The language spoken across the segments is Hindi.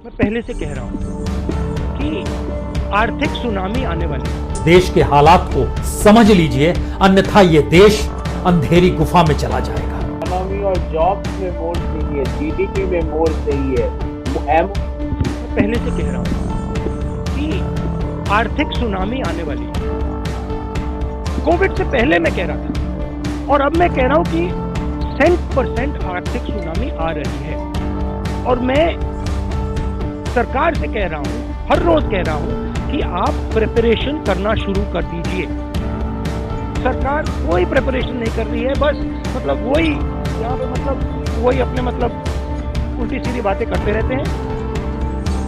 मैं पहले से कह रहा हूं कि आर्थिक सुनामी आने वाली है। देश के हालात को समझ लीजिए, अन्यथा ये देश अंधेरी गुफा में चला जाएगा। इकोनॉमी और जॉब्स में मोड़ चाहिए, जीडीपी में मोड़ चाहिए। मैं पहले से कह रहा हूं कि आर्थिक सुनामी आने वाली है। कोविड से पहले मैं कह रहा था और अब मैं कह रहा हूं कि 100% आर्थिक सुनामी आ रही है। और मैं सरकार से कह रहा हूं, हर रोज कह रहा हूं कि आप प्रिपरेशन करना शुरू कर दीजिए। सरकार कोई प्रिपरेशन नहीं कर रही है, बस मतलब वही यहाँ पे वही अपने उल्टी सीधी बातें करते रहते हैं।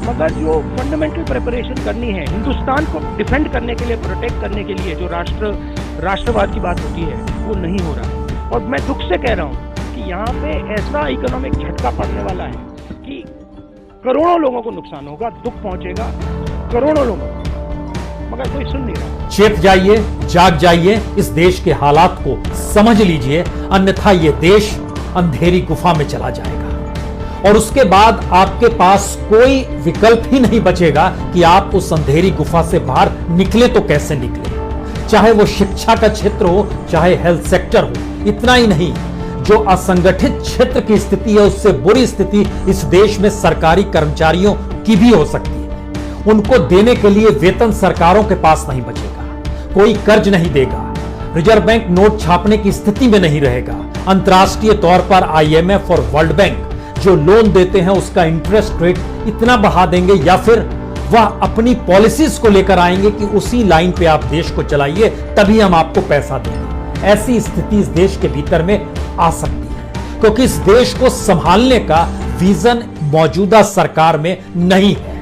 मगर जो फंडामेंटल प्रिपरेशन करनी है हिंदुस्तान को डिफेंड करने के लिए, प्रोटेक्ट करने के लिए, जो राष्ट्रवाद की बात होती है, वो नहीं हो रहा है। और मैं दुख से कह रहा हूँ कि यहाँ पे ऐसा इकोनॉमिक झटका पड़ने वाला है कि करोड़ों लोगों को नुकसान होगा, दुख पहुंचेगा करोड़ों लोगों को, मगर कोई सुन नहीं रहा। चेत जाइए, जाग जाइए, इस देश के हालात को समझ लीजिए, अन्यथा ये देश अंधेरी गुफा में चला जाएगा। और उसके बाद आपके पास कोई विकल्प ही नहीं बचेगा कि आप उस अंधेरी गुफा से बाहर निकले तो कैसे निकले। चाहे वो शिक्षा का क्षेत्र हो, चाहे हेल्थ सेक्टर हो। इतना ही नहीं, जो असंगठित क्षेत्र की स्थिति है, उससे बुरी स्थिति इस देश में सरकारी कर्मचारियों की भी हो सकती है। उनको देने के लिए वेतन सरकारों के पास नहीं बचेगा, कोई कर्ज नहीं देगा, रिजर्व बैंक नोट छापने की स्थिति में नहीं रहेगा। अंतर्राष्ट्रीय तौर पर IMF और वर्ल्ड बैंक जो लोन देते हैं उसका इंटरेस्ट रेट इतना बढ़ा देंगे, या फिर वह अपनी पॉलिसीज को लेकर आएंगे कि उसी लाइन पे आप देश को चलाइए, तभी हम आपको पैसा देंगे। ऐसी स्थिति इस देश के भीतर में आ सकती है, क्योंकि इस देश को संभालने का विजन मौजूदा सरकार में नहीं है।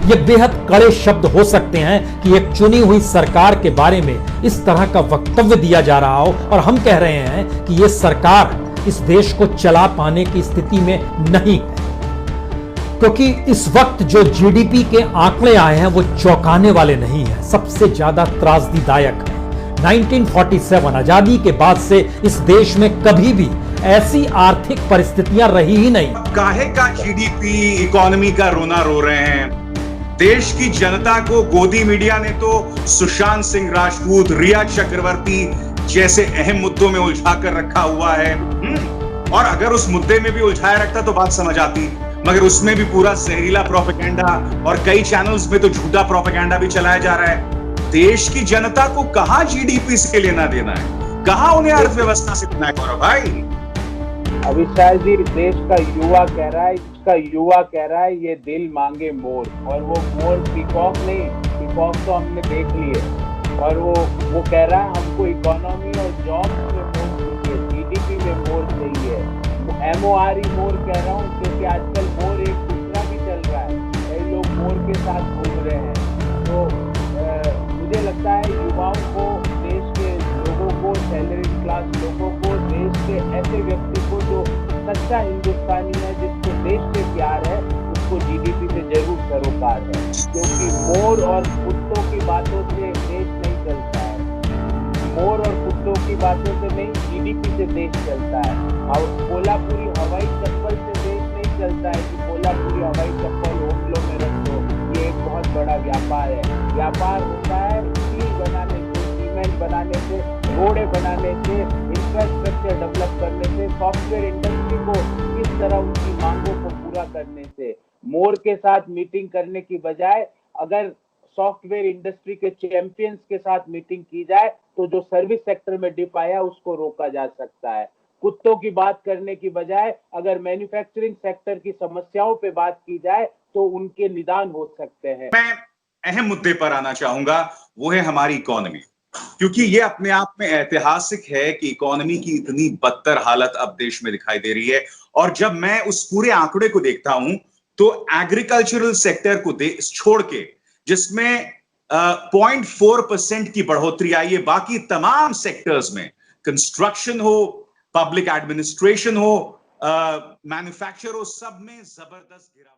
ये बेहद कड़े शब्द हो सकते हैं कि एक चुनी हुई सरकार के बारे में इस तरह का वक्तव्य दिया जा रहा हो, और हम कह रहे हैं कि ये सरकार इस देश को चला पाने की स्थिति में नहीं है। क्योंकि इस वक्त जो GDP के आंकड़े आए हैं वो चौंकाने वाले नहीं है, सबसे ज्यादा त्रासदीदायक है। 1947 आजादी के बाद से इस देश में कभी भी ऐसी आर्थिक परिस्थितियां रही ही नहीं। काहे का GDP इकोनॉमी का रोना रो रहे हैं। देश की जनता को गोदी मीडिया ने तो सुशांत सिंह राजपूत, रिया चक्रवर्ती जैसे अहम मुद्दों में उलझा कर रखा हुआ है। और अगर उस मुद्दे में भी उलझाया रखता तो बात समझ आती, मगर उसमें भी पूरा जहरीला प्रोपेगेंडा और कई चैनल्स में तो झूठा प्रोपेगेंडा भी चलाया जा रहा है। देश की जनता को कहां GDP से लेना देना है, कहां उन्हें अर्थव्यवस्था से लेना है गौरव भाई। अभी शायद जी देश का युवा कह रहा है ये दिल मांगे मोर, और वो मोर पीकॉक नहीं, पीकॉक तो हमने देख लिए। और वो कह रहा है हमको इकोनॉमी और जॉब्स में मोर चाहिए, GDP में मोर चाहिए। MORE मोर कह रहा हूँ क्योंकि आजकल मोर एक दूसरा भी चल रहा है, कई लोग मोर के साथ घूम रहे हैं। तो मुझे लगता है युवाओं को, देश के लोगों को, सैलरी क्लास लोगों को, देश के ऐसे व्यक्ति को जो सच्चा हिंदुस्तानी है, जिसको देश से प्यार है, उसको GDP से जरूर सरोकार है। क्योंकि मोर और कुत्तों की बातों से देश नहीं चलता है, मोर और कुत्तों की बातों से नहीं, GDP से देश चलता है। और कोल्हापुरी हवाई चप्पल से देश नहीं चलता है कि कोल्हापुरी हवाई चप्पल होटलों में रख दो, ये एक बहुत बड़ा व्यापार है। व्यापार होता है स्टील बनाने से, सीमेंट बनाने से, रोडें बनाने से, इंफ्रास्ट्रक्चर डेवलप करने से, सॉफ्टवेयर इंडस्ट्री को किस तरह उनकी मांगों को पूरा करने से। मोर के साथ मीटिंग करने की बजाय अगर सॉफ्टवेयर इंडस्ट्री के चैंपियंस के साथ मीटिंग की जाए तो जो सर्विस सेक्टर में डिप आया उसको रोका जा सकता है। कुत्तों की बात करने की बजाय अगर मैन्युफैक्चरिंग सेक्टर की समस्याओं पे बात की जाए तो उनके निदान हो सकते हैं। मैं अहम मुद्दे पर आना चाहूंगा, वो है हमारी इकोनॉमी, क्योंकि ये अपने आप में ऐतिहासिक है कि इकोनॉमी की इतनी बदतर हालत अब देश में दिखाई दे रही है। और जब मैं उस पूरे आंकड़े को देखता हूं तो एग्रीकल्चरल सेक्टर को छोड़ के, जिसमें 0.4% की बढ़ोतरी आई है, बाकी तमाम सेक्टर्स में, कंस्ट्रक्शन हो, पब्लिक एडमिनिस्ट्रेशन हो, मैन्युफैक्चर हो, सब में जबरदस्त गिरावट।